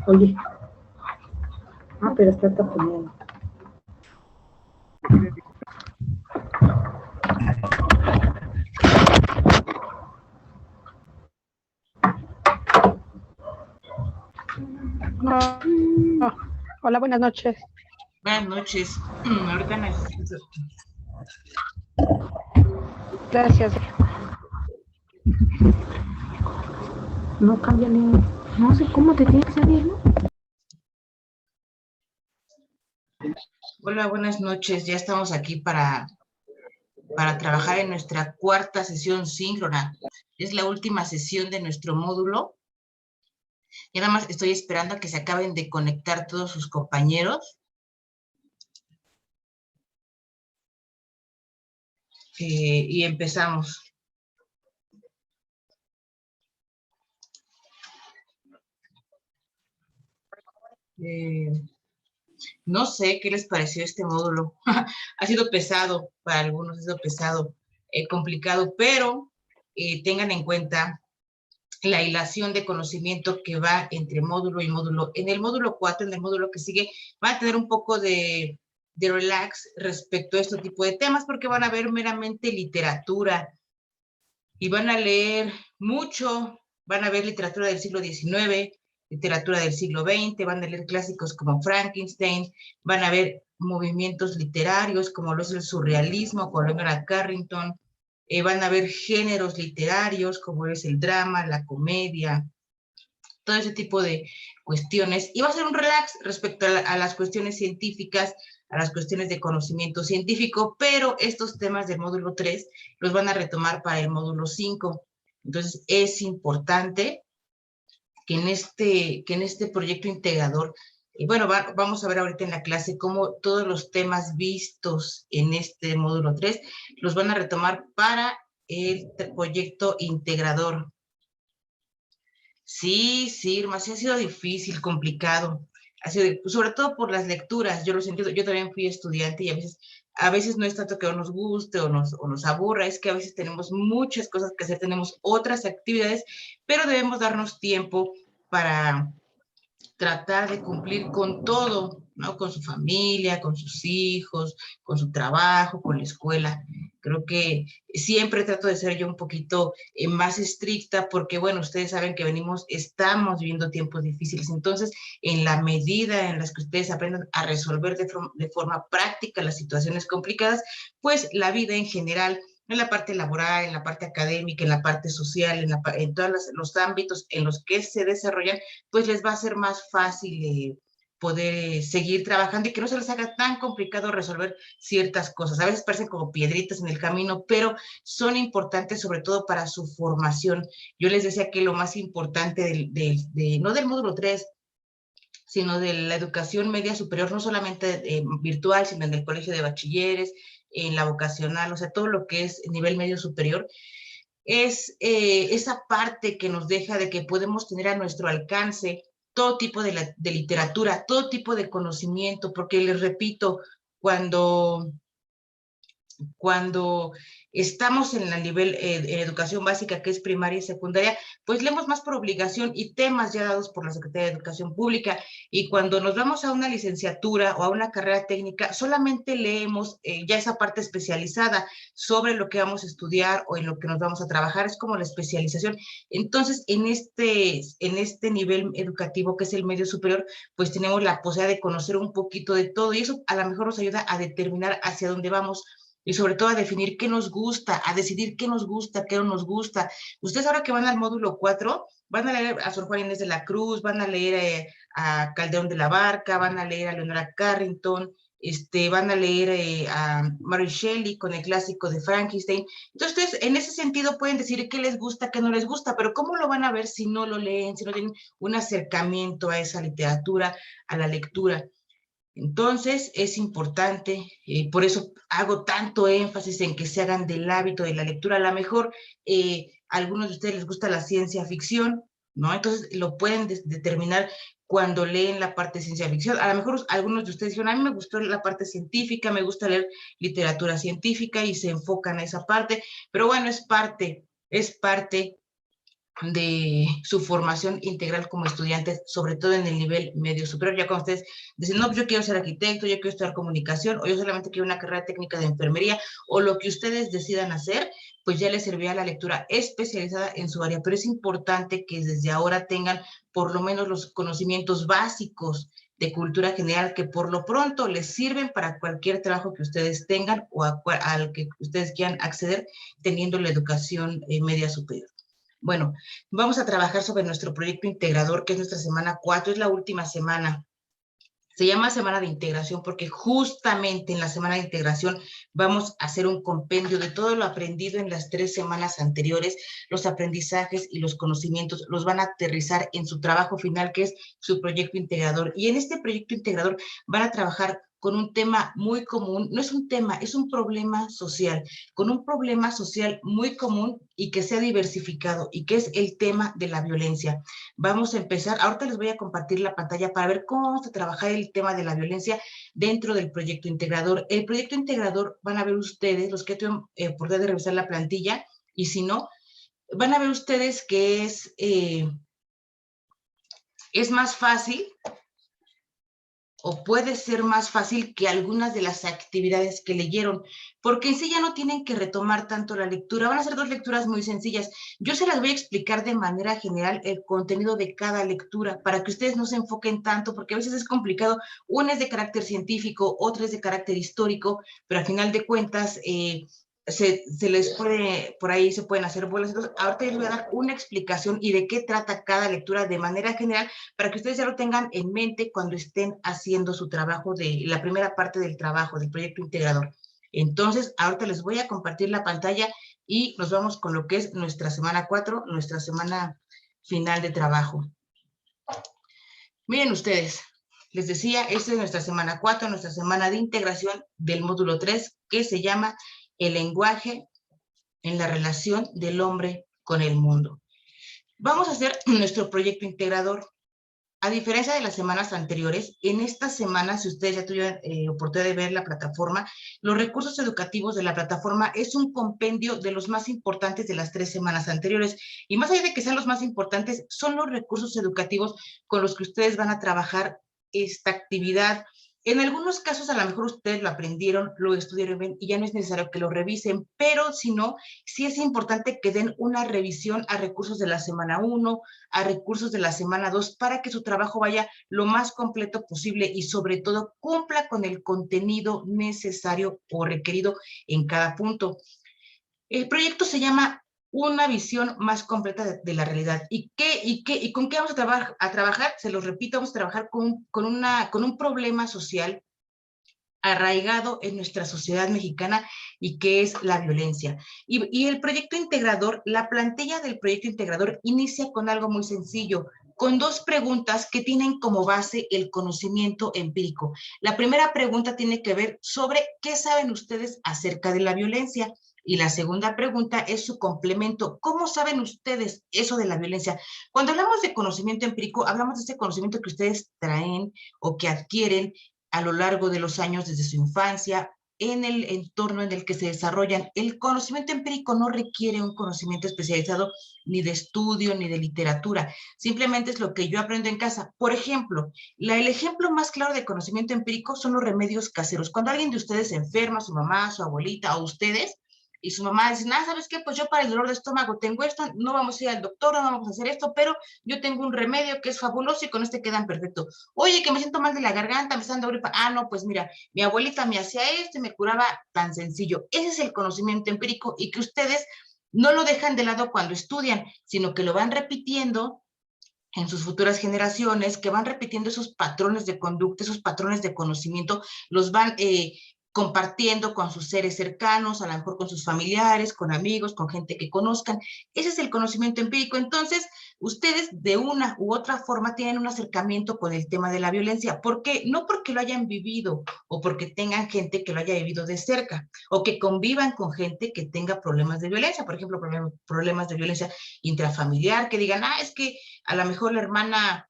Oye, pero está taponeado. No. Hola, buenas noches. Buenas noches. Ahorita necesito. Gracias. No cambia ni. No sé cómo te tiene que salir, ¿no? Hola, buenas noches. Ya estamos aquí para trabajar en nuestra cuarta sesión síncrona. Es la última sesión de nuestro módulo. Y nada más estoy esperando a que se acaben de conectar todos sus compañeros. Y empezamos. No sé qué les pareció este módulo. Ha sido pesado para algunos, ha sido pesado, complicado, pero tengan en cuenta la hilación de conocimiento que va entre módulo y módulo. En el módulo 4, en el módulo que sigue, van a tener un poco de relax respecto a este tipo de temas, porque van a ver meramente literatura y van a leer mucho, van a ver literatura del siglo XIX, literatura del siglo XX, van a leer clásicos como Frankenstein, van a ver movimientos literarios como lo es el surrealismo, con Leonard Carrington, van a ver géneros literarios como es el drama, la comedia, todo ese tipo de cuestiones. Y va a ser un relax respecto a las cuestiones científicas, a las cuestiones de conocimiento científico, pero estos temas del módulo 3 los van a retomar para el módulo 5. Entonces, es importante que en este proyecto integrador, bueno, vamos a ver ahorita en la clase cómo todos los temas vistos en este módulo 3 los van a retomar para el proyecto integrador. Sí, sí, Irma, sí ha sido difícil, complicado. Ha sido, sobre todo por las lecturas, yo lo he sentido, yo también fui estudiante y a veces no es tanto que nos guste o nos aburra, es que a veces tenemos muchas cosas que hacer, tenemos otras actividades, pero debemos darnos tiempo para tratar de cumplir con todo, ¿no? Con su familia, con sus hijos, con su trabajo, con la escuela. Creo que siempre trato de ser yo un poquito más estricta porque, bueno, ustedes saben que estamos viviendo tiempos difíciles. Entonces, en la medida en las que ustedes aprendan a resolver de forma práctica las situaciones complicadas, pues la vida en general, en la parte laboral, en la parte académica, en la parte social, en todos los ámbitos en los que se desarrollan, pues les va a ser más fácil poder seguir trabajando y que no se les haga tan complicado resolver ciertas cosas. A veces parecen como piedritas en el camino, pero son importantes sobre todo para su formación. Yo les decía que lo más importante no del módulo 3, sino de la educación media superior, no solamente virtual, sino en el colegio de bachilleres, en la vocacional, o sea, todo lo que es nivel medio superior, es esa parte que nos deja de que podemos tener a nuestro alcance todo tipo de literatura, todo tipo de conocimiento, porque les repito, cuando estamos en el nivel en educación básica, que es primaria y secundaria, pues leemos más por obligación y temas ya dados por la Secretaría de Educación Pública. Y cuando nos vamos a una licenciatura o a una carrera técnica, solamente leemos ya esa parte especializada sobre lo que vamos a estudiar o en lo que nos vamos a trabajar. Es como la especialización. Entonces, en este nivel educativo, que es el medio superior, pues tenemos la posibilidad de conocer un poquito de todo y eso a lo mejor nos ayuda a determinar hacia dónde vamos y sobre todo a definir qué nos gusta, a decidir qué nos gusta, qué no nos gusta. Ustedes ahora que van al módulo 4, van a leer a Sor Juana Inés de la Cruz, van a leer a Calderón de la Barca, van a leer a Leonora Carrington, van a leer a Mary Shelley con el clásico de Frankenstein. Entonces, ustedes en ese sentido pueden decir qué les gusta, qué no les gusta, pero ¿cómo lo van a ver si no lo leen, si no tienen un acercamiento a esa literatura, a la lectura? Entonces, es importante, por eso hago tanto énfasis en que se hagan del hábito de la lectura. A lo mejor a algunos de ustedes les gusta la ciencia ficción, ¿no? Entonces, lo pueden determinar cuando leen la parte de ciencia ficción. A lo mejor algunos de ustedes dijeron, a mí me gustó la parte científica, me gusta leer literatura científica y se enfocan a esa parte, pero bueno, es parte de su formación integral como estudiantes, sobre todo en el nivel medio superior. Ya cuando ustedes dicen, no, pues yo quiero ser arquitecto, yo quiero estudiar comunicación, o yo solamente quiero una carrera técnica de enfermería, o lo que ustedes decidan hacer, pues ya les servirá la lectura especializada en su área. Pero es importante que desde ahora tengan por lo menos los conocimientos básicos de cultura general que por lo pronto les sirven para cualquier trabajo que ustedes tengan o al que ustedes quieran acceder teniendo la educación media superior. Bueno, vamos a trabajar sobre nuestro proyecto integrador, que es nuestra semana 4, es la última semana. Se llama semana de integración porque justamente en la semana de integración vamos a hacer un compendio de todo lo aprendido en las 3 semanas anteriores, los aprendizajes y los conocimientos los van a aterrizar en su trabajo final, que es su proyecto integrador. Y en este proyecto integrador van a trabajar con un tema muy común, no es un tema, es un problema social, con un problema social muy común y que sea diversificado, y que es el tema de la violencia. Vamos a empezar, ahorita les voy a compartir la pantalla para ver cómo vamos a trabajar el tema de la violencia dentro del proyecto integrador. El proyecto integrador van a ver ustedes, los que tuvieron oportunidad de revisar la plantilla, y si no, van a ver ustedes que es más fácil, o puede ser más fácil que algunas de las actividades que leyeron, porque en sí ya no tienen que retomar tanto la lectura, van a ser 2 lecturas muy sencillas. Yo se las voy a explicar de manera general el contenido de cada lectura, para que ustedes no se enfoquen tanto, porque a veces es complicado, una es de carácter científico, otra es de carácter histórico, pero al final de cuentas, se les puede, por ahí se pueden hacer bolas. Entonces, ahorita les voy a dar una explicación y de qué trata cada lectura de manera general, para que ustedes ya lo tengan en mente cuando estén haciendo su trabajo de la primera parte del trabajo, del proyecto integrador. Entonces, ahorita les voy a compartir la pantalla y nos vamos con lo que es nuestra semana 4, nuestra semana final de trabajo. Miren ustedes, les decía, esta es nuestra semana 4, nuestra semana de integración del módulo 3, que se llama el lenguaje en la relación del hombre con el mundo. Vamos a hacer nuestro proyecto integrador. A diferencia de las semanas anteriores, en esta semana, si ustedes ya tuvieron oportunidad de ver la plataforma, los recursos educativos de la plataforma es un compendio de los más importantes de las 3 semanas anteriores. Y más allá de que sean los más importantes, son los recursos educativos con los que ustedes van a trabajar esta actividad. En algunos casos, a lo mejor ustedes lo aprendieron, lo estudiaron bien y ya no es necesario que lo revisen, pero si no, sí es importante que den una revisión a recursos de la semana 1, a recursos de la semana 2, para que su trabajo vaya lo más completo posible y sobre todo cumpla con el contenido necesario o requerido en cada punto. El proyecto se llama Una visión más completa de la realidad. ¿Y con qué vamos a trabajar? Se los repito, vamos a trabajar con un problema social arraigado en nuestra sociedad mexicana, y que es la violencia. Y el proyecto integrador, la plantilla del proyecto integrador inicia con algo muy sencillo, con 2 preguntas que tienen como base el conocimiento empírico. La primera pregunta tiene que ver sobre qué saben ustedes acerca de la violencia. Y la segunda pregunta es su complemento. ¿Cómo saben ustedes eso de la violencia? Cuando hablamos de conocimiento empírico, hablamos de ese conocimiento que ustedes traen o que adquieren a lo largo de los años desde su infancia, en el entorno en el que se desarrollan. El conocimiento empírico no requiere un conocimiento especializado ni de estudio ni de literatura, simplemente es lo que yo aprendo en casa. Por ejemplo, el ejemplo más claro de conocimiento empírico son los remedios caseros. Cuando alguien de ustedes se enferma, su mamá, su abuelita o ustedes, y su mamá dice, ah, ¿sabes qué? Pues yo para el dolor de estómago tengo esto, no vamos a ir al doctor, no vamos a hacer esto, pero yo tengo un remedio que es fabuloso y con este quedan perfecto. Oye, que me siento mal de la garganta, me está dando gripa. Ah, no, pues mira, mi abuelita me hacía esto y me curaba tan sencillo. Ese es el conocimiento empírico, y que ustedes no lo dejan de lado cuando estudian, sino que lo van repitiendo en sus futuras generaciones, que van repitiendo esos patrones de conducta, esos patrones de conocimiento, los van compartiendo con sus seres cercanos, a lo mejor con sus familiares, con amigos, con gente que conozcan. Ese es el conocimiento empírico. Entonces, ustedes de una u otra forma tienen un acercamiento con el tema de la violencia. ¿Por qué? No porque lo hayan vivido o porque tengan gente que lo haya vivido de cerca, o que convivan con gente que tenga problemas de violencia, por ejemplo, problemas de violencia intrafamiliar, que digan, ah, es que a lo mejor la hermana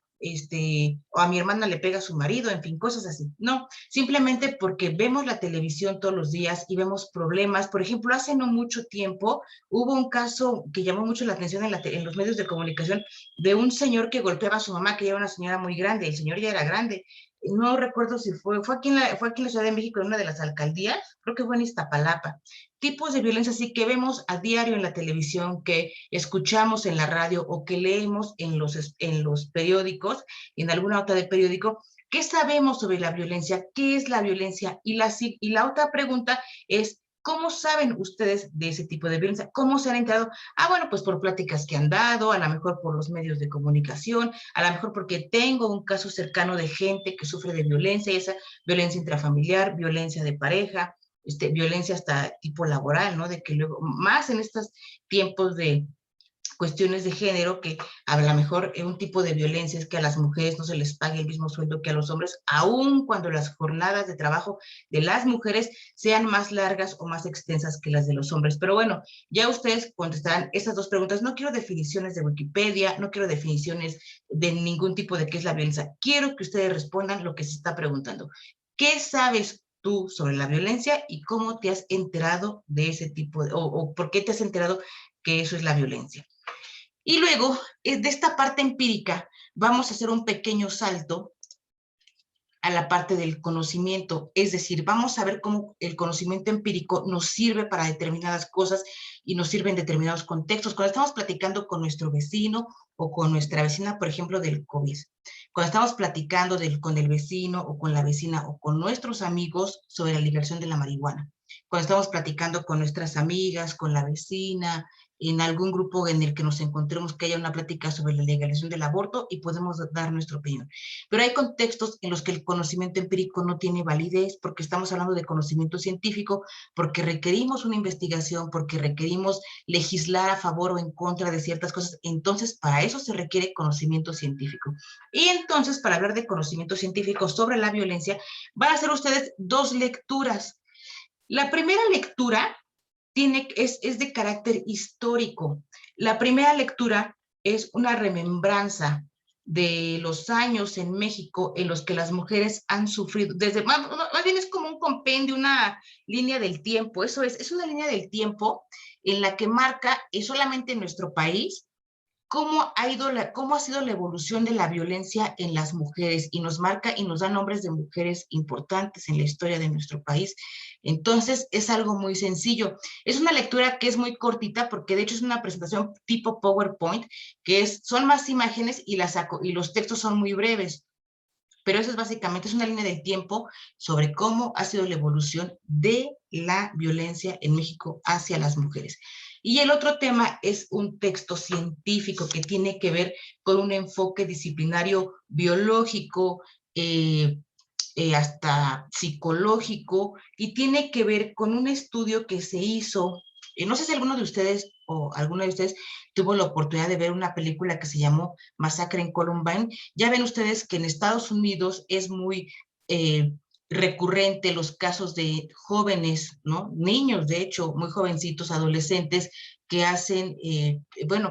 o a mi hermana le pega a su marido, en fin, cosas así. No, simplemente porque vemos la televisión todos los días y vemos problemas. Por ejemplo, hace no mucho tiempo hubo un caso que llamó mucho la atención en los medios de comunicación de un señor que golpeaba a su mamá, que era una señora muy grande, el señor ya era grande. No recuerdo si fue aquí en la Ciudad de México, en una de las alcaldías, creo que fue en Iztapalapa. Tipos de violencia así que vemos a diario en la televisión, que escuchamos en la radio o que leemos en los periódicos, en alguna nota de periódico. ¿Qué sabemos sobre la violencia? ¿Qué es la violencia? Y la otra pregunta es, ¿cómo saben ustedes de ese tipo de violencia? ¿Cómo se han enterado? Ah, bueno, pues por pláticas que han dado, a lo mejor por los medios de comunicación, a lo mejor porque tengo un caso cercano de gente que sufre de violencia, y esa violencia intrafamiliar, violencia de pareja, violencia hasta tipo laboral, ¿no? De que luego, más en estos tiempos de cuestiones de género, que a lo mejor un tipo de violencia es que a las mujeres no se les pague el mismo sueldo que a los hombres, aun cuando las jornadas de trabajo de las mujeres sean más largas o más extensas que las de los hombres. Pero bueno, ya ustedes contestarán estas dos preguntas. No quiero definiciones de Wikipedia, no quiero definiciones de ningún tipo de qué es la violencia. Quiero que ustedes respondan lo que se está preguntando. ¿Qué sabes tú sobre la violencia y cómo te has enterado de ese tipo o por qué te has enterado que eso es la violencia? Y luego, de esta parte empírica, vamos a hacer un pequeño salto a la parte del conocimiento, es decir, vamos a ver cómo el conocimiento empírico nos sirve para determinadas cosas y nos sirve en determinados contextos. Cuando estamos platicando con nuestro vecino o con nuestra vecina, por ejemplo, del COVID, cuando estamos platicando con el vecino o con la vecina o con nuestros amigos sobre la liberación de la marihuana, cuando estamos platicando con nuestras amigas, con la vecina, en algún grupo en el que nos encontremos que haya una plática sobre la legalización del aborto y podemos dar nuestra opinión. Pero hay contextos en los que el conocimiento empírico no tiene validez porque estamos hablando de conocimiento científico, porque requerimos una investigación, porque requerimos legislar a favor o en contra de ciertas cosas. Entonces, para eso se requiere conocimiento científico. Y entonces, para hablar de conocimiento científico sobre la violencia, van a hacer ustedes dos lecturas. La primera lectura es de carácter histórico. La primera lectura es una remembranza de los años en México en los que las mujeres han sufrido, más bien es como un compendio, una línea del tiempo, eso es una línea del tiempo en la que marca solamente en nuestro país cómo ha sido la evolución de la violencia en las mujeres y nos marca y nos da nombres de mujeres importantes en la historia de nuestro país. Entonces, es algo muy sencillo. Es una lectura que es muy cortita porque de hecho es una presentación tipo PowerPoint, son más imágenes y los textos son muy breves. Pero eso es básicamente, es una línea de tiempo sobre cómo ha sido la evolución de la violencia en México hacia las mujeres. Y el otro tema es un texto científico que tiene que ver con un enfoque disciplinario biológico, hasta psicológico, y tiene que ver con un estudio que se hizo, no sé si alguno de ustedes o alguno de ustedes tuvo la oportunidad de ver una película que se llamó Masacre en Columbine. Ya ven ustedes que en Estados Unidos es muy recurrente los casos de jóvenes, ¿no? Niños, de hecho, muy jovencitos, adolescentes, que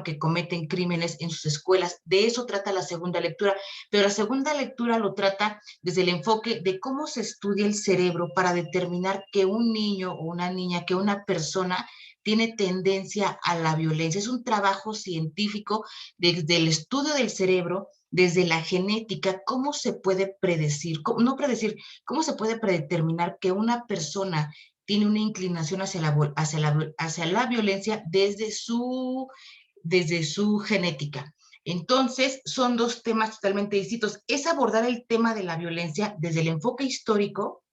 que cometen crímenes en sus escuelas. De eso trata la segunda lectura, pero la segunda lectura lo trata desde el enfoque de cómo se estudia el cerebro para determinar que un niño o una niña, que una persona tiene tendencia a la violencia. Es un trabajo científico desde el estudio del cerebro, desde la genética, cómo se puede predecir, cómo se puede predeterminar que una persona tiene una inclinación hacia la violencia desde su genética. Entonces, son dos temas totalmente distintos. Es abordar el tema de la violencia desde el enfoque histórico,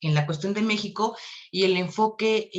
en la cuestión de México, y el enfoque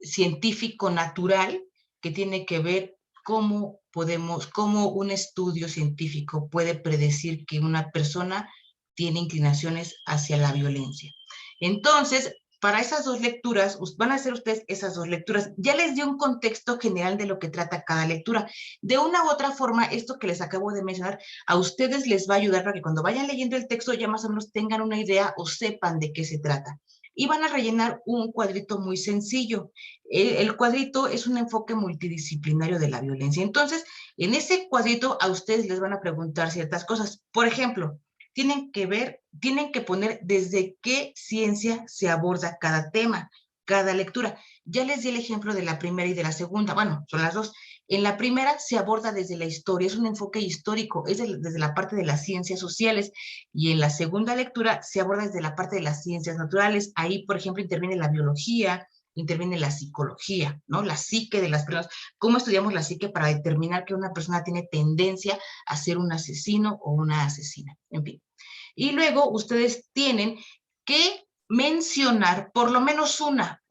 científico natural, que tiene que ver cómo un estudio científico puede predecir que una persona tiene inclinaciones hacia la violencia. Entonces, para esas dos lecturas, van a hacer ustedes esas dos lecturas. Ya les di un contexto general de lo que trata cada lectura. De una u otra forma, esto que les acabo de mencionar, a ustedes les va a ayudar para que cuando vayan leyendo el texto ya más o menos tengan una idea o sepan de qué se trata. Y van a rellenar un cuadrito muy sencillo. El cuadrito es un enfoque multidisciplinario de la violencia. Entonces, En ese cuadrito a ustedes les van a preguntar ciertas cosas. Por ejemplo, tienen que poner desde qué ciencia se aborda cada tema, cada lectura. Ya les di el ejemplo de la primera y de la segunda. Bueno, son las dos. En la primera se aborda desde la historia, es un enfoque histórico, es desde la parte de las ciencias sociales, y en la segunda lectura se aborda desde la parte de las ciencias naturales. Ahí, por ejemplo, interviene la biología, interviene la psicología, ¿no? La psique de las personas. ¿Cómo estudiamos la psique para determinar que una persona tiene tendencia a ser un asesino o una asesina? En fin. Y luego ustedes tienen que mencionar por lo menos una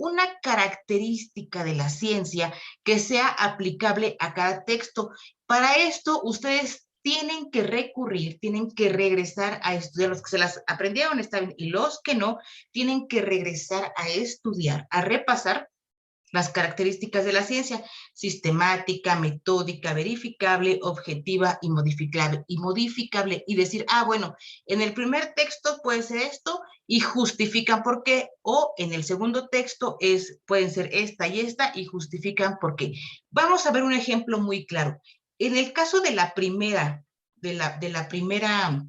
característica de la ciencia que sea aplicable a cada texto. Para esto, ustedes tienen que recurrir, tienen que regresar a estudiar. Los que se las aprendieron está bien, y los que no, tienen que regresar a estudiar, a repasar las características de la ciencia: sistemática, metódica, verificable, objetiva y modificable, y decir, bueno, en el primer texto puede ser esto y justifican por qué, o en el segundo texto pueden ser esta y esta y justifican por qué. Vamos a ver un ejemplo muy claro. En el caso de la primera, de la primera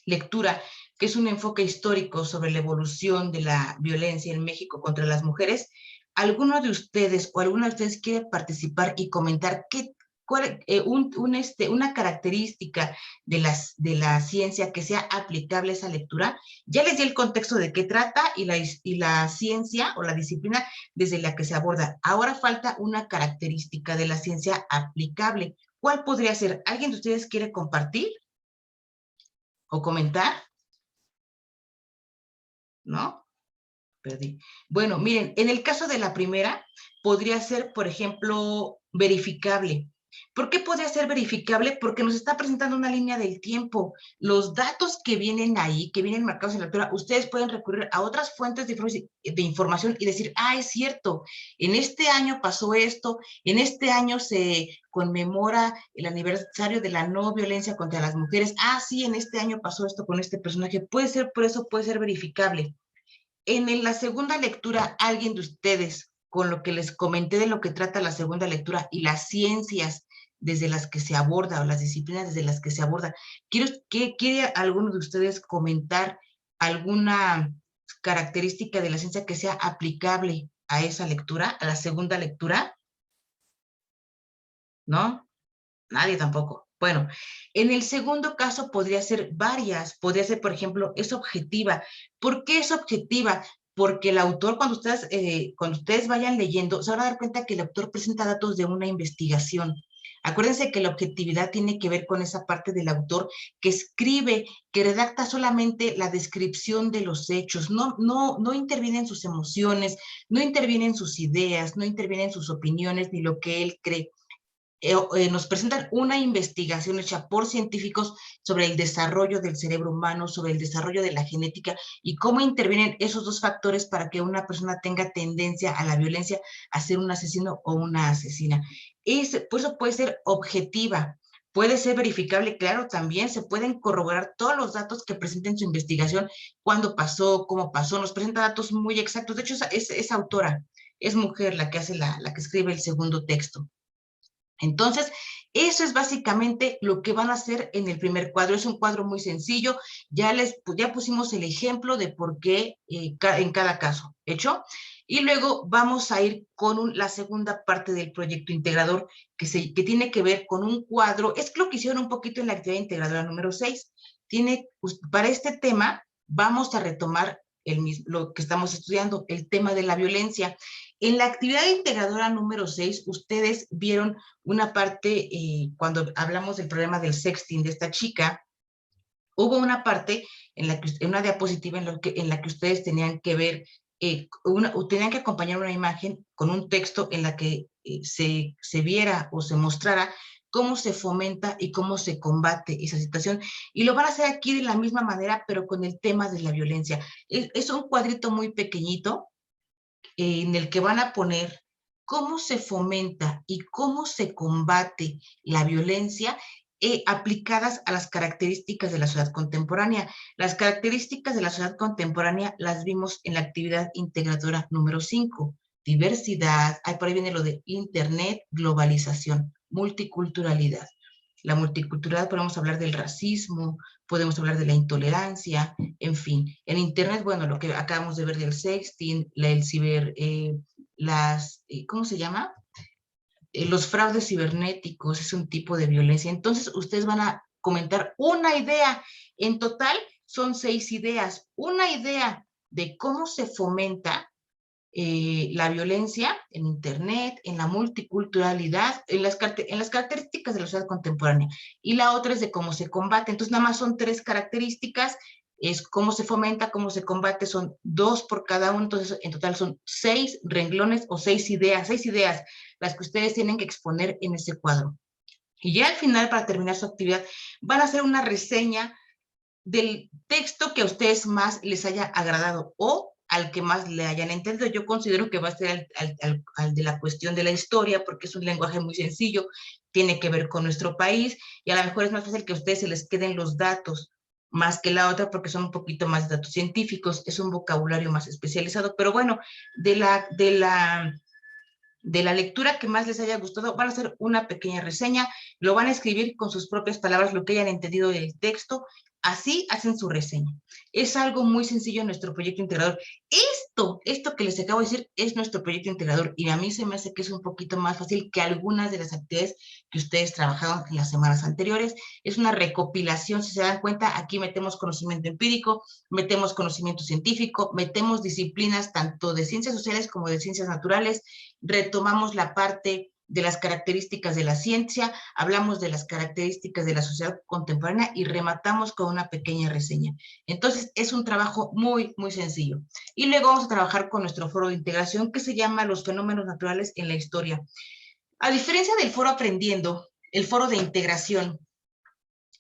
lectura, que es un enfoque histórico sobre la evolución de la violencia en México contra las mujeres, ¿alguno de ustedes o alguna de ustedes quiere participar y comentar una característica de la ciencia que sea aplicable a esa lectura? Ya les di el contexto de qué trata y la ciencia o la disciplina desde la que se aborda. Ahora falta una característica de la ciencia aplicable. ¿Cuál podría ser? ¿Alguien de ustedes quiere compartir o comentar? ¿No? Perdí. Bueno, miren, en el caso de la primera, podría ser, por ejemplo, verificable. ¿Por qué podría ser verificable? Porque nos está presentando una línea del tiempo. Los datos que vienen ahí, que vienen marcados en la lectura, ustedes pueden recurrir a otras fuentes de información y decir, es cierto, en este año pasó esto, en este año se conmemora el aniversario de la no violencia contra las mujeres. Sí, en este año pasó esto con este personaje. Puede ser, por eso puede ser verificable. En la segunda lectura, alguien de ustedes, con lo que les comenté de lo que trata la segunda lectura y las ciencias desde las que se aborda, o las disciplinas desde las que se aborda, ¿quiere alguno de ustedes comentar alguna característica de la ciencia que sea aplicable a esa lectura, a la segunda lectura? ¿No? Nadie tampoco. Bueno, en el segundo caso podría ser varias, podría ser, por ejemplo, es objetiva. ¿Por qué es objetiva? Porque el autor, cuando ustedes vayan leyendo, se van a dar cuenta que el autor presenta datos de una investigación. Acuérdense que la objetividad tiene que ver con esa parte del autor que escribe, que redacta solamente la descripción de los hechos, no interviene en sus emociones, no interviene en sus ideas, no interviene en sus opiniones ni lo que él cree. Nos presentan una investigación hecha por científicos sobre el desarrollo del cerebro humano, sobre el desarrollo de la genética y cómo intervienen esos dos factores para que una persona tenga tendencia a la violencia, a ser un asesino o una asesina. Por eso puede ser objetiva, puede ser verificable, claro, también se pueden corroborar todos los datos que presenten su investigación, cuándo pasó, cómo pasó, nos presenta datos muy exactos. De hecho, es autora, es mujer la que escribe el segundo texto. Entonces, eso es básicamente lo que van a hacer en el primer cuadro. Es un cuadro muy sencillo. Ya pusimos el ejemplo de por qué en cada caso. ¿Hecho? Y luego vamos a ir con la segunda parte del proyecto integrador que tiene que ver con un cuadro. Es lo que hicieron un poquito en la actividad integradora número 6. Para este tema vamos a retomar lo que estamos estudiando, el tema de la violencia. En la actividad integradora número 6, ustedes vieron una parte, cuando hablamos del problema del sexting de esta chica, hubo una parte en una diapositiva en la que ustedes tenían que ver, tenían que acompañar una imagen con un texto en la que se viera o se mostrara cómo se fomenta y cómo se combate esa situación. Y lo van a hacer aquí de la misma manera, pero con el tema de la violencia. Es un cuadrito muy pequeñito, en el que van a poner cómo se fomenta y cómo se combate la violencia aplicadas a las características de la sociedad contemporánea. Las características de la sociedad contemporánea las vimos en la actividad integradora número 5. Diversidad, por ahí viene lo de Internet, globalización. multiculturalidad. La multiculturalidad, podemos hablar del racismo, podemos hablar de la intolerancia, en fin. En Internet, bueno, lo que acabamos de ver del sexting, el ciber, ¿cómo se llama? Los fraudes cibernéticos es un tipo de violencia. Entonces, ustedes van a comentar una idea. En total, son 6 ideas. Una idea de cómo se fomenta la violencia en Internet, en la multiculturalidad, en las características de la sociedad contemporánea. Y la otra es de cómo se combate. Entonces, nada más son 3 características. Es cómo se fomenta, cómo se combate, son 2 por cada uno. Entonces, en total son 6 renglones o 6 ideas las que ustedes tienen que exponer en ese cuadro. Y ya al final, para terminar su actividad, van a hacer una reseña del texto que a ustedes más les haya agradado o al que más le hayan entendido. Yo considero que va a ser al de la cuestión de la historia, porque es un lenguaje muy sencillo, tiene que ver con nuestro país, y a lo mejor es más fácil que a ustedes se les queden los datos más que la otra, porque son un poquito más datos científicos, es un vocabulario más especializado, pero bueno, de la lectura que más les haya gustado, van a hacer una pequeña reseña, lo van a escribir con sus propias palabras, lo que hayan entendido del texto, así hacen su reseña. Es algo muy sencillo en nuestro proyecto integrador. Esto que les acabo de decir es nuestro proyecto integrador, y a mí se me hace que es un poquito más fácil que algunas de las actividades que ustedes trabajaron en las semanas anteriores. Es una recopilación, si se dan cuenta, aquí metemos conocimiento empírico, metemos conocimiento científico, metemos disciplinas tanto de ciencias sociales como de ciencias naturales, retomamos la parte de las características de la ciencia, hablamos de las características de la sociedad contemporánea y rematamos con una pequeña reseña. Entonces, es un trabajo muy, muy sencillo. Y luego vamos a trabajar con nuestro foro de integración, que se llama Los fenómenos naturales en la historia. A diferencia del foro Aprendiendo, el foro de integración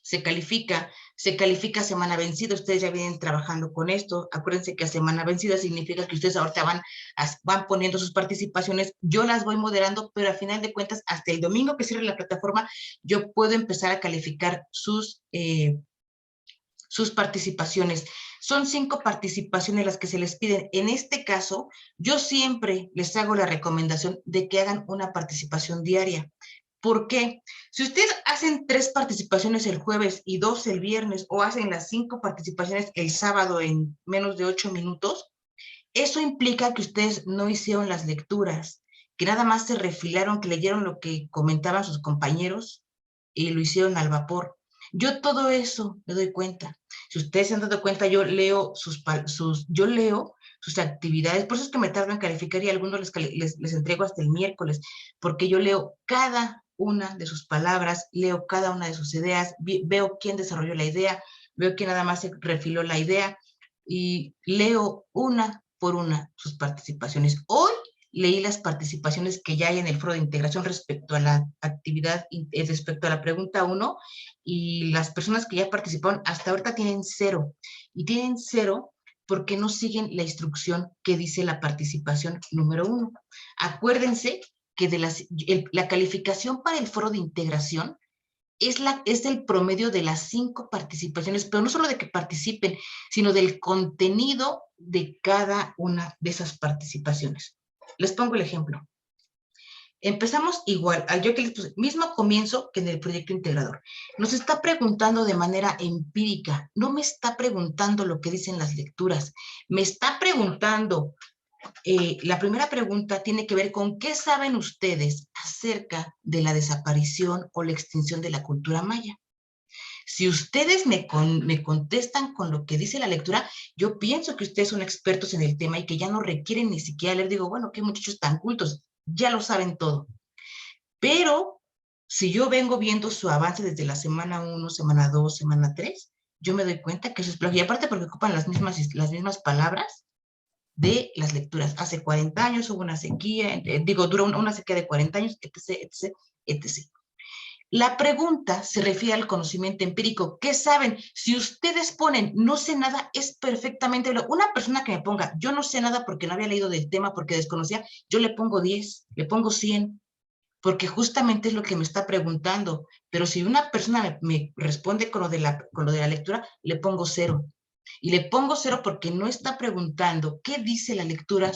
se califica semana vencida. Ustedes ya vienen trabajando con esto. Acuérdense que a semana vencida significa que ustedes ahorita van poniendo sus participaciones. Yo las voy moderando, pero al final de cuentas, hasta el domingo que cierre la plataforma, yo puedo empezar a calificar sus participaciones. Son 5 participaciones las que se les piden. En este caso, yo siempre les hago la recomendación de que hagan una participación diaria. ¿Por qué? Si ustedes hacen 3 participaciones el jueves y 2 el viernes, o hacen las 5 participaciones el sábado en menos de 8 minutos, eso implica que ustedes no hicieron las lecturas, que nada más se refilaron, que leyeron lo que comentaban sus compañeros y lo hicieron al vapor. Yo todo eso me doy cuenta. Si ustedes se han dado cuenta, yo leo sus actividades, por eso es que me tardo en calificar, y a algunos les entrego hasta el miércoles, porque yo leo cada una de sus palabras, leo cada una de sus ideas, veo quién desarrolló la idea, veo quién nada más se refiló la idea, y leo una por una sus participaciones. Hoy leí las participaciones que ya hay en el foro de integración respecto a la actividad, respecto a la pregunta 1, y las personas que ya participaron hasta ahorita tienen 0, y tienen 0 porque no siguen la instrucción que dice la participación número 1. Acuérdense que la calificación para el foro de integración es el promedio de las 5 participaciones, pero no solo de que participen, sino del contenido de cada una de esas participaciones. Les pongo el ejemplo. Empezamos igual, yo que les puse, mismo comienzo que en el proyecto integrador. Nos está preguntando de manera empírica, no me está preguntando lo que dicen las lecturas, me está preguntando, la primera pregunta tiene que ver con qué saben ustedes acerca de la desaparición o la extinción de la cultura maya. Si ustedes me contestan con lo que dice la lectura, yo pienso que ustedes son expertos en el tema y que ya no requieren ni siquiera leer. Digo, bueno, qué muchachos tan cultos, ya lo saben todo. Pero si yo vengo viendo su avance desde la semana 1, semana 2, semana 3, yo me doy cuenta que eso es plagio. Y aparte porque ocupan las mismas palabras de las lecturas. Hace 40 años hubo una sequía, duró una sequía de 40 años, etc., etc., etc. La pregunta se refiere al conocimiento empírico. ¿Qué saben? Si ustedes ponen no sé nada, es perfectamente... Una persona que me ponga yo no sé nada porque no había leído del tema, porque desconocía, yo le pongo 10, le pongo 100, porque justamente es lo que me está preguntando. Pero si una persona me responde con lo de la lectura, le pongo 0. Y le pongo 0 porque no está preguntando qué dice la lectura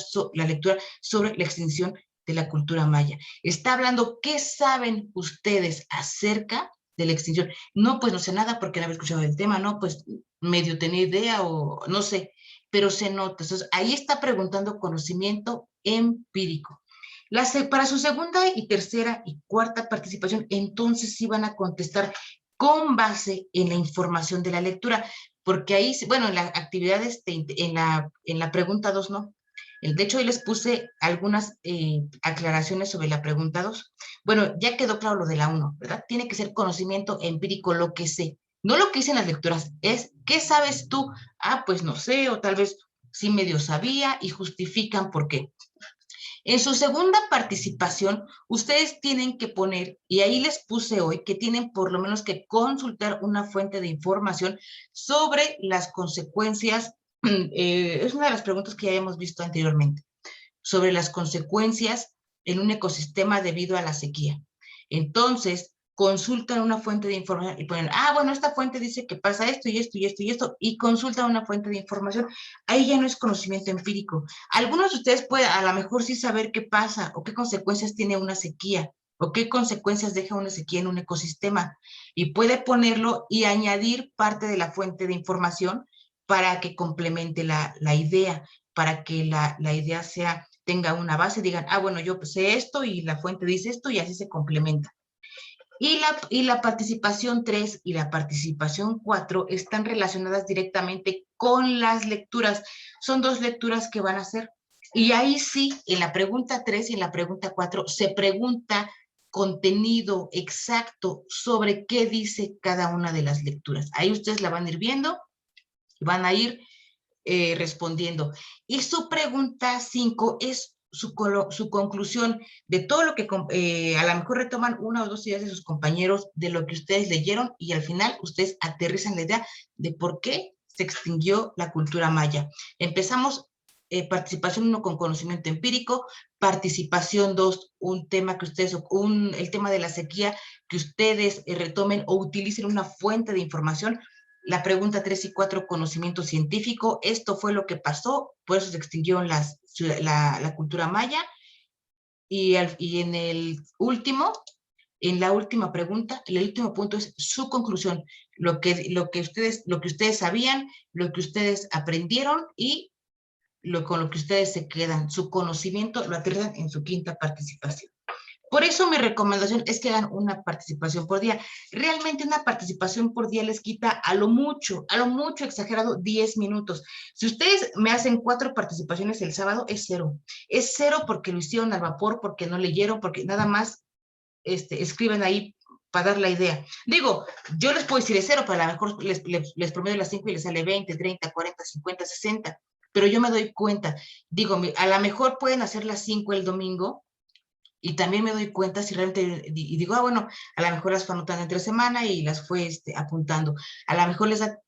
sobre la extinción de la cultura maya. Está hablando qué saben ustedes acerca de la extinción. No, pues no sé nada porque no había escuchado el tema, no, pues medio tenía idea o no sé, pero se nota. Entonces, ahí está preguntando conocimiento empírico. Para su segunda y tercera y cuarta participación, entonces sí van a contestar con base en la información de la lectura, porque ahí, bueno, en la actividad, en la pregunta 2 no. De hecho, hoy les puse algunas aclaraciones sobre la pregunta 2. Bueno, ya quedó claro lo de la 1, ¿verdad? Tiene que ser conocimiento empírico lo que sé. No lo que dicen las lecturas, es ¿qué sabes tú? Ah, pues no sé, o tal vez sí medio sabía y justifican por qué. En su segunda participación, ustedes tienen que poner, y ahí les puse hoy, que tienen por lo menos que consultar una fuente de información sobre las consecuencias, es una de las preguntas que ya habíamos visto anteriormente, sobre las consecuencias en un ecosistema debido a la sequía. Entonces, consultan una fuente de información y ponen, ah, bueno, esta fuente dice que pasa esto y esto y esto y esto, y consultan una fuente de información. Ahí ya no es conocimiento empírico. Algunos de ustedes pueden a lo mejor sí saber qué pasa o qué consecuencias tiene una sequía o qué consecuencias deja una sequía en un ecosistema, y puede ponerlo y añadir parte de la fuente de información para que complemente la idea, para que la idea tenga una base, digan, ah, bueno, yo sé esto y la fuente dice esto y así se complementa. Y la participación 3 y la participación 4 están relacionadas directamente con las lecturas. Son dos lecturas que van a hacer. Y ahí sí, en la pregunta 3 y en la pregunta 4 se pregunta contenido exacto sobre qué dice cada una de las lecturas. Ahí ustedes la van a ir viendo y van a ir respondiendo. Y su pregunta 5 es su conclusión de todo lo que a lo mejor retoman una o dos ideas de sus compañeros, de lo que ustedes leyeron, y al final ustedes aterrizan la idea de por qué se extinguió la cultura maya. Empezamos participación 1 con conocimiento empírico, participación 2, un tema que ustedes, el tema de la sequía, que ustedes retomen o utilicen una fuente de información. La pregunta 3 y 4, conocimiento científico. Esto fue lo que pasó, por eso se extinguió la cultura maya. Y en el último, en la última pregunta, el último punto es su conclusión, lo que ustedes sabían, lo que ustedes aprendieron y con lo que ustedes se quedan. Su conocimiento lo aterrizan en su quinta participación. Por eso mi recomendación es que hagan una participación por día. Realmente una participación por día les quita a lo mucho exagerado 10 minutos. Si ustedes me hacen 4 participaciones el sábado, es 0. Es 0 porque lo hicieron al vapor, porque no leyeron, porque nada más escriben ahí para dar la idea. Digo, yo les puedo decir es 0, pero a lo mejor les promedio las 5 y les sale 20, 30, 40, 50, 60. Pero yo me doy cuenta. Digo, a lo mejor pueden hacer las 5 el domingo, y también me doy cuenta si realmente, y digo, ah, bueno, a lo mejor las fue anotando entre semana y las fue apuntando. A lo mejor les da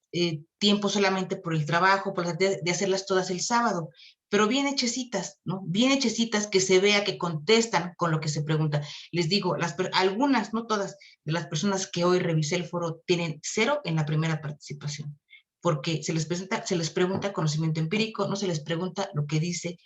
tiempo solamente por el trabajo, de hacerlas todas el sábado, pero bien hechecitas, ¿no? Bien hechecitas, que se vea que contestan con lo que se pregunta. Les digo, algunas, no todas, de las personas que hoy revisé el foro tienen 0 en la primera participación, porque se les pregunta conocimiento empírico, no se les pregunta lo que dice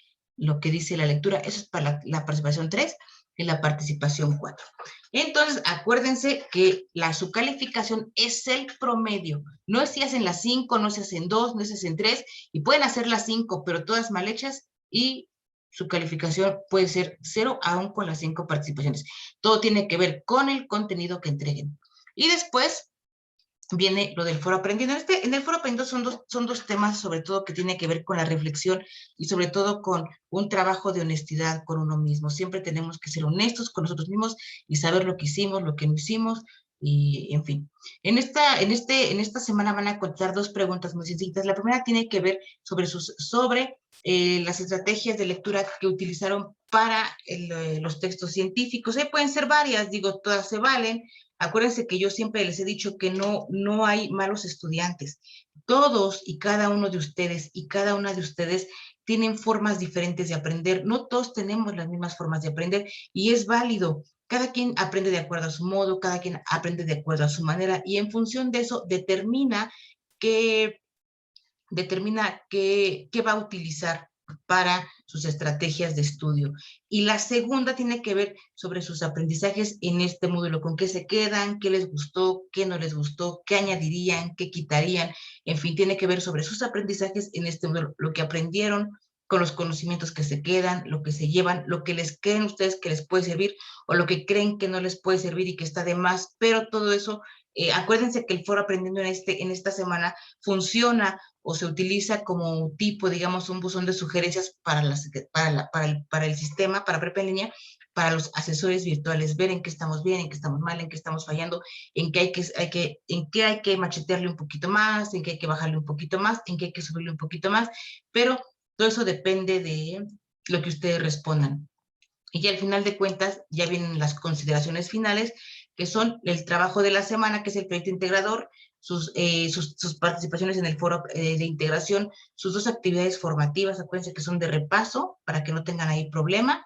la lectura. Eso es para la participación 3 y la participación 4. Entonces, acuérdense que su calificación es el promedio. No es si hacen las 5, no se hacen 2, no se hacen 3, y pueden hacer las 5, pero todas mal hechas, y su calificación puede ser 0 aún con las 5 participaciones. Todo tiene que ver con el contenido que entreguen. Y después viene lo del foro aprendiendo. En el foro aprendiendo son dos temas, sobre todo, que tiene que ver con la reflexión y sobre todo con un trabajo de honestidad con uno mismo. Siempre tenemos que ser honestos con nosotros mismos y saber lo que hicimos, lo que no hicimos, y en fin. En esta semana van a contar 2 preguntas muy sencillas. La primera tiene que ver sobre las estrategias de lectura que utilizaron para los textos científicos. Pueden ser varias, digo, todas se valen. Acuérdense que yo siempre les he dicho que no hay malos estudiantes. Todos y cada uno de ustedes y cada una de ustedes tienen formas diferentes de aprender. No todos tenemos las mismas formas de aprender, y es válido. Cada quien aprende de acuerdo a su modo, cada quien aprende de acuerdo a su manera, y en función de eso determina qué va a utilizar para sus estrategias de estudio. Y la segunda tiene que ver sobre sus aprendizajes en este módulo, con qué se quedan, qué les gustó, qué no les gustó, qué añadirían, qué quitarían, en fin, tiene que ver sobre sus aprendizajes en este módulo, lo que aprendieron, con los conocimientos que se quedan, lo que se llevan, lo que les creen ustedes que les puede servir o lo que creen que no les puede servir y que está de más, pero todo eso, acuérdense que el foro Aprendiendo en esta semana funciona o se utiliza como tipo, digamos, un buzón de sugerencias para el sistema, para Prepa en línea, para los asesores virtuales, ver en qué estamos bien, en qué estamos mal, en qué estamos fallando, en qué en qué hay que machetearle un poquito más, en qué hay que bajarle un poquito más, en qué hay que subirle un poquito más, pero todo eso depende de lo que ustedes respondan. Y ya al final de cuentas, ya vienen las consideraciones finales, que son el trabajo de la semana, que es el proyecto integrador, sus participaciones en el foro de integración, sus 2 actividades formativas, acuérdense que son de repaso, para que no tengan ahí problema,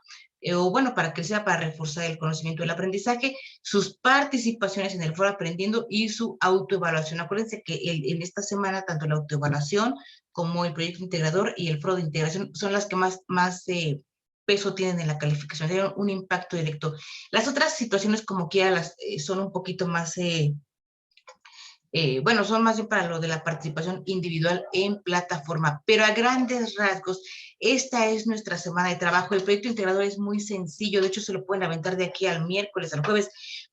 o bueno, para que sea para reforzar el conocimiento del aprendizaje, sus participaciones en el foro aprendiendo y su autoevaluación. Acuérdense que en esta semana, tanto la autoevaluación como el proyecto integrador y el foro de integración son las que más peso tienen en la calificación, tienen un impacto directo. Las otras situaciones, como quiera, son un poquito más, bueno, son más bien para lo de la participación individual en plataforma, pero a grandes rasgos, esta es nuestra semana de trabajo. El proyecto integrador es muy sencillo, de hecho se lo pueden aventar de aquí al miércoles, al jueves,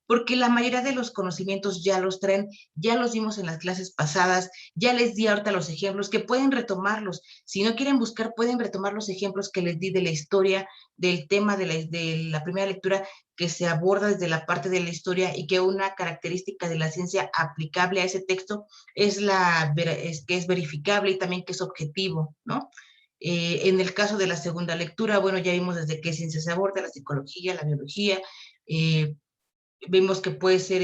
porque la mayoría de los conocimientos ya los traen, ya los vimos en las clases pasadas, ya les di ahorita los ejemplos, que pueden retomarlos. Si no quieren buscar, pueden retomar los ejemplos que les di de la historia, del tema de la primera lectura, que se aborda desde la parte de la historia y que una característica de la ciencia aplicable a ese texto es que es verificable y también que es objetivo, ¿no? En el caso de la segunda lectura, bueno, ya vimos desde qué ciencia se aborda, la psicología, la biología, vimos que puede ser,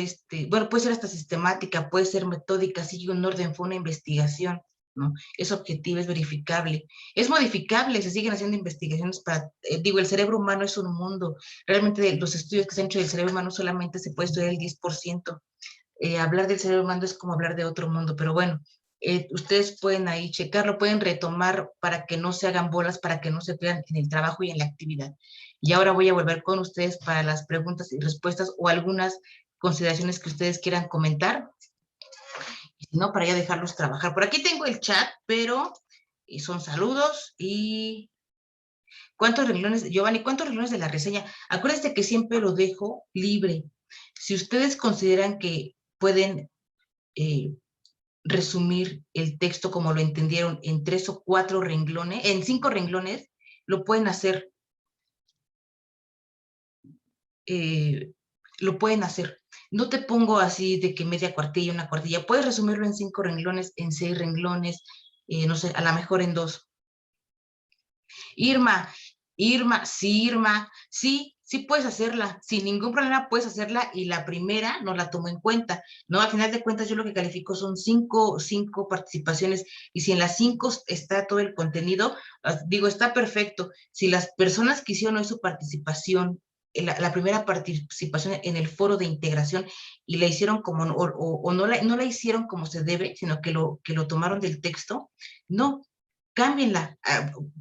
bueno, puede ser hasta sistemática, puede ser metódica, sigue un orden, fue una investigación, ¿no? Es objetiva, es verificable, es modificable, se siguen haciendo investigaciones para, digo, el cerebro humano es un mundo, realmente de los estudios que se han hecho del cerebro humano solamente se puede estudiar el 10%, hablar del cerebro humano es como hablar de otro mundo, pero bueno, ustedes pueden ahí checarlo, pueden retomar para que no se hagan bolas, para que no se pierdan en el trabajo y en la actividad. Y ahora voy a volver con ustedes para las preguntas y respuestas o algunas consideraciones que ustedes quieran comentar, y si no, para ya dejarlos trabajar. Por aquí tengo el chat, pero son saludos y... ¿Cuántos renglones, Giovanni, cuántos renglones de la reseña? Acuérdense que siempre lo dejo libre. Si ustedes consideran que pueden resumir el texto como lo entendieron en 3 o 4 renglones, en 5 renglones, lo pueden hacer. Lo pueden hacer. No te pongo así de que media cuartilla, una cuartilla. Puedes resumirlo en 5 renglones, en 6 renglones, no sé, a lo mejor en 2. Irma, sí puedes hacerla, sin ningún problema puedes hacerla y la primera no la tomo en cuenta, ¿no? Al final de cuentas yo lo que califico son 5 participaciones y si en las 5 está todo el contenido, digo, está perfecto. Si las personas que hicieron hoy su participación, la primera participación en el foro de integración y la hicieron como, o no la hicieron como se debe, sino que lo tomaron del texto, no, cámbienla,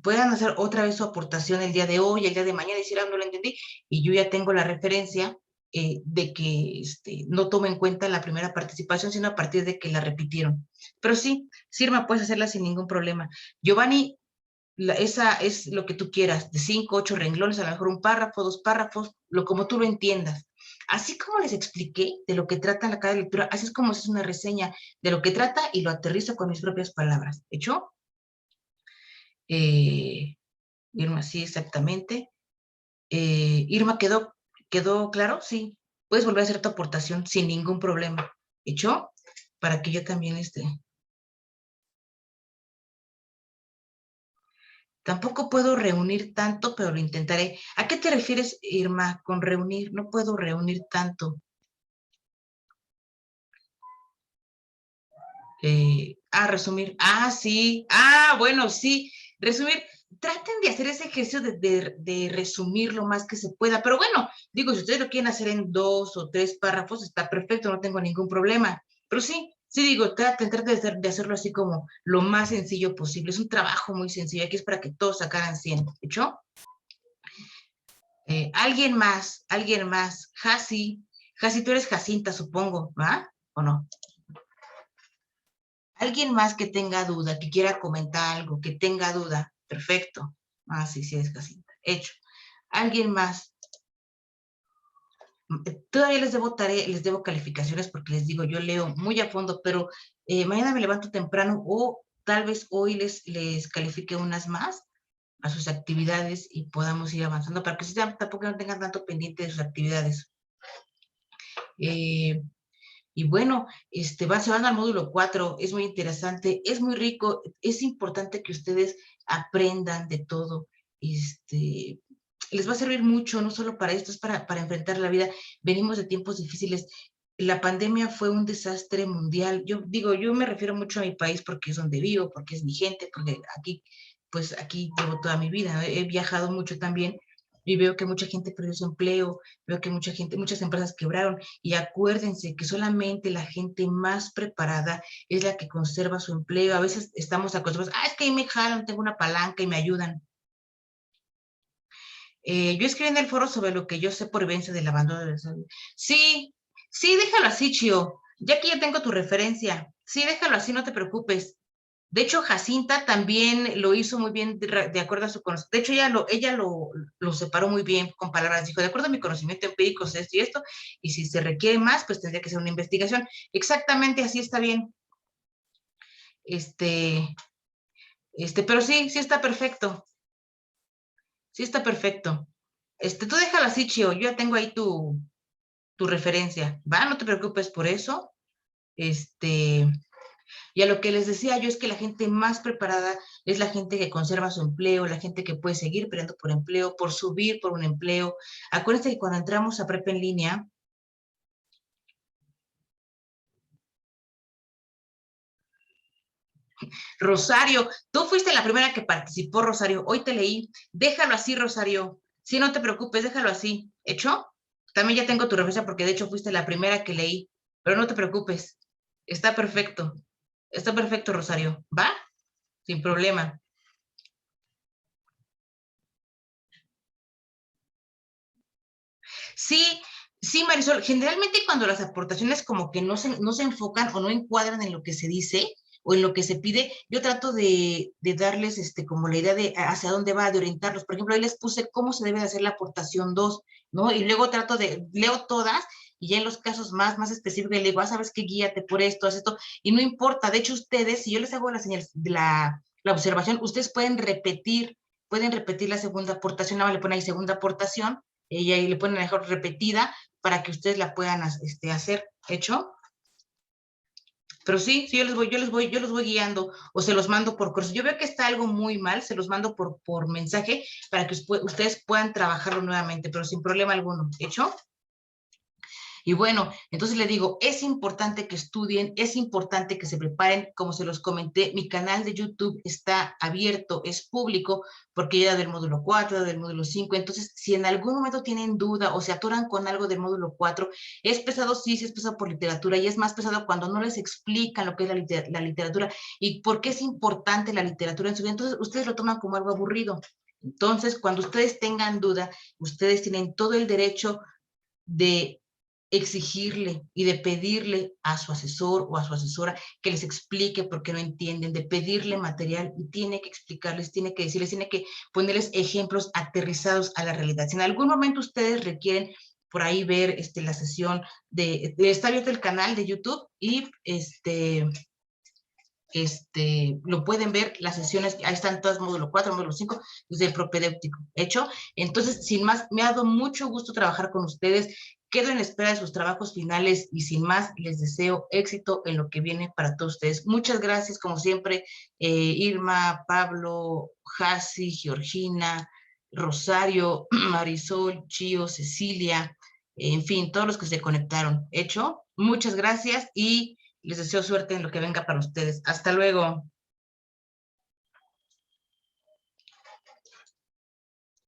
puedan hacer otra vez su aportación el día de hoy, el día de mañana, y decir, no lo entendí, y yo ya tengo la referencia de que no tomo en cuenta la primera participación, sino a partir de que la repitieron. Pero sí, Sirma, puedes hacerla sin ningún problema. Giovanni, esa es lo que tú quieras, de 5, 8 renglones, a lo mejor un párrafo, 2 párrafos, como tú lo entiendas. Así como les expliqué de lo que trata la cada lectura, así es como es una reseña de lo que trata y lo aterrizo con mis propias palabras. ¿Hecho? Irma, sí, exactamente. Irma, ¿quedó claro? Sí. Puedes volver a hacer tu aportación sin ningún problema. ¿Hecho? Para que yo también Tampoco puedo reunir tanto, pero lo intentaré. ¿A qué te refieres, Irma, con reunir? No puedo reunir tanto. Resumir. Sí. Bueno, sí. Resumir. Traten de hacer ese ejercicio de resumir lo más que se pueda. Pero bueno, digo, si ustedes lo quieren hacer en 2 o 3 párrafos, está perfecto, no tengo ningún problema. Pero sí, Sí, digo, trate de hacerlo así como lo más sencillo posible. Es un trabajo muy sencillo. Aquí es para que todos sacaran 100. ¿Hecho? Alguien más. Jasi, tú eres Jacinta, supongo, ¿va? ¿O no? Alguien más que tenga duda, que quiera comentar algo, que tenga duda. Perfecto. Ah, sí, sí, es Jacinta. Hecho. Alguien más. Todavía les debo calificaciones porque les digo, yo leo muy a fondo, pero mañana me levanto temprano o tal vez hoy les califique unas más a sus actividades y podamos ir avanzando para que tampoco no tengan tanto pendiente de sus actividades. Y bueno, se van al módulo 4, es muy interesante, es muy rico, es importante que ustedes aprendan de todo. Les va a servir mucho, no solo para esto, es para enfrentar la vida. Venimos de tiempos difíciles. La pandemia fue un desastre mundial. Yo digo, yo me refiero mucho a mi país porque es donde vivo, porque es mi gente, porque aquí, pues aquí llevo toda mi vida. He viajado mucho también y veo que mucha gente perdió su empleo, veo que muchas empresas quebraron. Y acuérdense que solamente la gente más preparada es la que conserva su empleo. A veces estamos acostumbrados, es que ahí me jalan, tengo una palanca y me ayudan. Yo escribí en el foro sobre lo que yo sé por vivencia del abandono de salud. Sí, sí, déjalo así, Chio. Ya que ya tengo tu referencia. Sí, déjalo así, no te preocupes. De hecho, Jacinta también lo hizo muy bien de acuerdo a su conocimiento. De hecho, ella lo separó muy bien con palabras. Dijo, de acuerdo a mi conocimiento empírico, es esto y esto, y si se requiere más, pues tendría que ser una investigación. Exactamente, así está bien. Pero sí, sí está perfecto. Sí está perfecto. Tú déjalo así, Chio. Yo ya tengo ahí tu referencia, ¿va? No te preocupes por eso. Y a lo que les decía yo es que la gente más preparada es la gente que conserva su empleo, la gente que puede seguir peleando por empleo, por subir por un empleo. Acuérdense que cuando entramos a Prepa en línea, Rosario, tú fuiste la primera que participó, Rosario. Hoy te leí. Déjalo así, Rosario. Sí, no te preocupes, déjalo así. ¿Hecho? También ya tengo tu referencia porque de hecho fuiste la primera que leí. Pero no te preocupes. Está perfecto. Está perfecto, Rosario. ¿Va? Sin problema. Sí, sí, Marisol, generalmente cuando las aportaciones como que no se enfocan o no encuadran en lo que se dice o en lo que se pide, yo trato de darles como la idea de hacia dónde va, de orientarlos. Por ejemplo, ahí les puse cómo se debe de hacer la aportación 2, ¿no? Y luego leo todas y ya en los casos más específicos le digo, sabes qué, guíate por esto, haz esto, y no importa, de hecho ustedes, si yo les hago la observación, ustedes pueden repetir la segunda aportación, ahora le ponen ahí segunda aportación, y ahí le ponen mejor repetida para que ustedes la puedan hacer. ¿Hecho? Pero sí, yo los voy guiando o se los mando por correo. Yo veo que está algo muy mal, se los mando por mensaje para que ustedes puedan trabajarlo nuevamente, pero sin problema alguno. ¿Hecho? Y bueno, entonces le digo, es importante que estudien, es importante que se preparen. Como se los comenté, mi canal de YouTube está abierto, es público, porque ya del módulo 4, del módulo 5. Entonces, si en algún momento tienen duda o se atoran con algo del módulo 4, es pesado, sí, sí es pesado por literatura, y es más pesado cuando no les explican lo que es la literatura y por qué es importante la literatura en su vida. Entonces, ustedes lo toman como algo aburrido. Entonces, cuando ustedes tengan duda, ustedes tienen todo el derecho de exigirle y de pedirle a su asesor o a su asesora que les explique por qué no entienden, de pedirle material, y tiene que explicarles, tiene que decirles, tiene que ponerles ejemplos aterrizados a la realidad. Si en algún momento ustedes requieren por ahí ver la sesión está abierto el canal de YouTube y lo pueden ver, las sesiones, ahí están todas, módulo 4, módulo 5, desde el propedéutico. ¿Hecho? Entonces, sin más, me ha dado mucho gusto trabajar con ustedes. Quedo en espera de sus trabajos finales y sin más, les deseo éxito en lo que viene para todos ustedes. Muchas gracias, como siempre, Irma, Pablo, Jasi, Georgina, Rosario, Marisol, Chío, Cecilia, en fin, todos los que se conectaron. ¿Hecho? Muchas gracias y les deseo suerte en lo que venga para ustedes. Hasta luego.